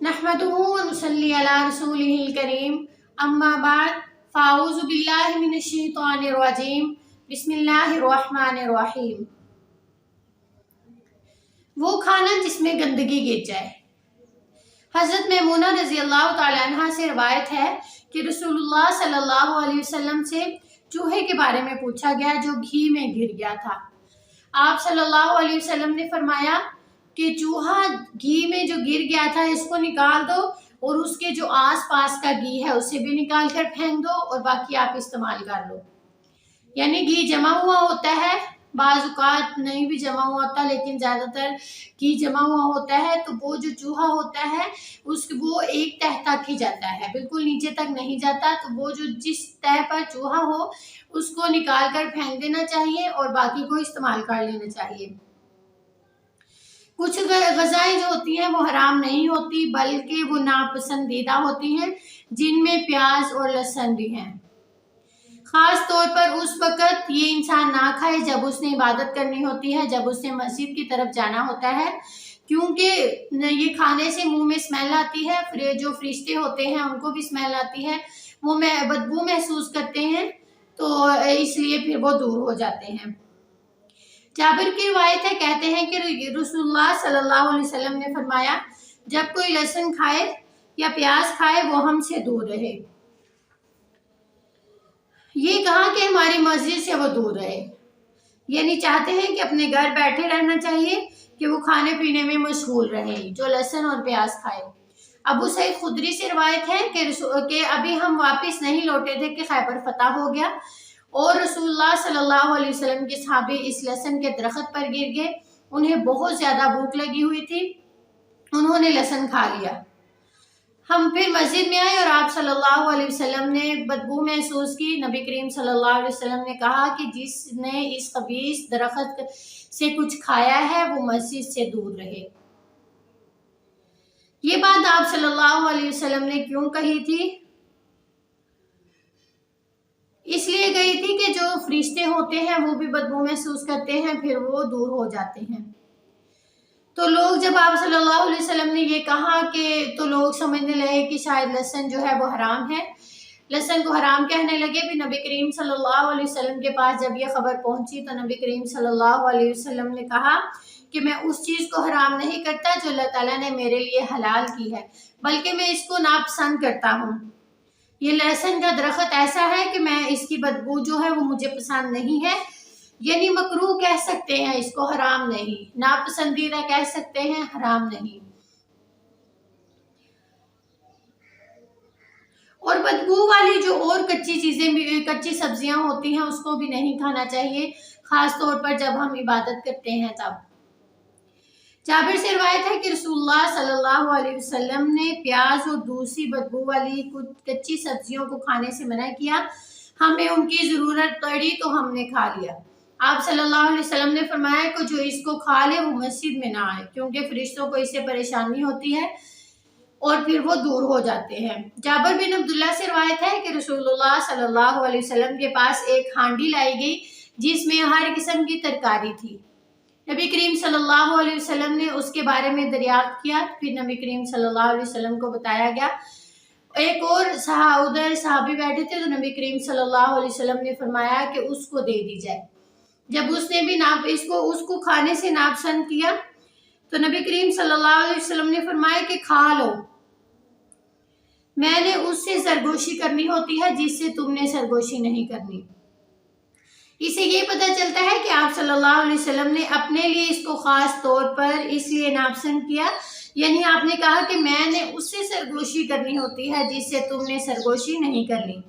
नहमदुहु व नुसल्ली अला रसूलिहिल करीम अम्मा बाद फ़ाऊज़ु बिल्लाहि मिनश शैतानिर रजीम बिस्मिल्लाहिर रहमानिर रहीम। वो खाना जिसमें गंदगी गिर जाए। हज़रत मैमूना रज़ी अल्लाह तआला अन्हा से रवायत है कि रसूलुल्लाह सल्लल्लाहु अलैहि वसल्लम से चूहे के बारे में पूछा गया जो घी में गिर गया था। आप सल्लल्लाहु अलैहि वसल्लम ने फरमाया कि चूहा घी में जो गिर गया था इसको निकाल दो और उसके जो आस पास का घी है उसे भी निकाल कर फेंक दो और बाकी आप इस्तेमाल कर लो। यानी घी जमा हुआ होता है, बाज़ नहीं भी जमा हुआ होता, लेकिन ज़्यादातर घी जमा हुआ होता है, तो वो जो चूहा होता है वो एक तह तक ही जाता है, बिल्कुल नीचे तक नहीं जाता। तो वो जो जिस तह पर चूहा हो उसको निकाल कर फेंक देना चाहिए और बाकी को इस्तेमाल कर लेना चाहिए। कुछ ग़ज़ाएं जो होती हैं वो हराम नहीं होती बल्कि वो नापसंदीदा होती हैं, जिनमें प्याज और लहसुन भी हैं। ख़ास तौर पर उस वक़्त ये इंसान ना खाए जब उसने इबादत करनी होती है, जब उसने मस्जिद की तरफ जाना होता है, क्योंकि ये खाने से मुंह में स्मेल आती है। फिर जो फरिश्ते होते हैं उनको भी स्मेल आती है, वो बदबू महसूस करते हैं, तो इसलिए फिर वो दूर हो जाते हैं। जाबिर की रिवायत है, कहते हैं कि रसूलुल्लाह सल्लल्लाहु अलैहि वसल्लम ने फरमाया, जब कोई लहसुन खाए या प्याज खाए वो हमसे दूर रहे। ये कहा कि हमारी मस्जिद से वो दूर रहे, यानी चाहते हैं कि अपने घर बैठे रहना चाहिए कि वो खाने पीने में मशगूल रहे जो लहसुन और प्याज खाए। अबू सईद खुदरी से रिवायत है कि अभी हम वापस नहीं लौटे थे कि खैबर फतह हो गया और रसूलुल्लाह सल्लल्लाहु अलैहि वसल्लम के सहाबे इस लहसुन के दरख्त पर गिर गए। उन्हें बहुत ज़्यादा भूख लगी हुई थी, उन्होंने लहसुन खा लिया। हम फिर मस्जिद में आए और आप सल्लल्लाहु अलैहि वसल्लम ने बदबू महसूस की। नबी करीम सल्लल्लाहु अलैहि वसल्लम ने कहा कि जिसने इस खबीस दरख्त से कुछ खाया है वो मस्जिद से दूर रहे। ये बात आप सल्लल्लाहु अलैहि वसल्लम ने क्यों कही थी? इसलिए कही थी कि जो फरिश्ते होते हैं वो भी बदबू महसूस करते हैं, फिर वो दूर हो जाते हैं। तो लोग जब आप सल्लल्लाहु अलैहि वसल्लम ने ये कहा कि तो लोग समझने लगे कि शायद लहसुन जो है वो हराम है, लहसुन को हराम कहने लगे। भी नबी करीम सल्लल्लाहु अलैहि वसल्लम के पास जब ये खबर पहुंची तो नबी करीम सल्लल्लाहु अलैहि वसल्लम ने कहा कि मैं उस चीज़ को हराम नहीं करता जो अल्लाह ताला ने मेरे लिए हलाल की है, बल्कि मैं इसको नापसंद करता हूँ। ये लहसुन का दरख्त ऐसा है कि मैं इसकी बदबू जो है वो मुझे पसंद नहीं है, यानी मकरूह कह सकते हैं इसको, हराम नहीं। नापसंदीदा कह सकते हैं, हराम नहीं। और बदबू वाली जो और कच्ची चीज़ें भी, कच्ची सब्जियां होती हैं उसको भी नहीं खाना चाहिए, ख़ास तौर पर जब हम इबादत करते हैं तब। जाबिर से रिवायत है कि रसूलुल्लाह सल्लल्लाहु अलैहि वसल्लम ने प्याज और दूसरी बदबू वाली कुछ कच्ची सब्जियों को खाने से मना किया। हमें उनकी ज़रूरत पड़ी तो हमने खा लिया। आप सल्लल्लाहु अलैहि वसल्लम ने फरमाया कि जो इसको खा ले वो मस्जिद में ना आए, क्योंकि फरिश्तों को इससे परेशानी होती है और फिर वो दूर हो जाते हैं। जाबिर बिन अब्दुल्लाह से रिवायत है कि रसूलुल्लाह सल्लल्लाहु अलैहि वसल्लम के पास एक हांडी लाई गई जिसमें हर किस्म की तरकारी थी। नबी करीम सल्लल्लाहु अलैहि वसल्लम ने उसके बारे में दरियाफ्त किया, फिर नबी करीम सल्लल्लाहु अलैहि वसल्लम को बताया गया। एक और उधर सहाबी बैठे थे तो नबी करीम सल्लल्लाहु अलैहि वसल्लम ने फरमाया कि उसको दे दी जाए। जब उसने भी उसको खाने से नापसंद किया तो नबी करीम सल्लल्लाहु अलैहि वसल्लम ने फरमाया कि खा लो, मैंने उससे सरगोशी करनी होती है जिससे तुमने सरगोशी नहीं करनी। इससे ये पता चलता है कि आप सल्लल्लाहु अलैहि वसल्लम ने अपने लिए इसको खास तौर पर इसलिए नापसंद किया, यानी आपने कहा कि मैंने उससे सरगोशी करनी होती है जिससे तुमने सरगोशी नहीं करनी।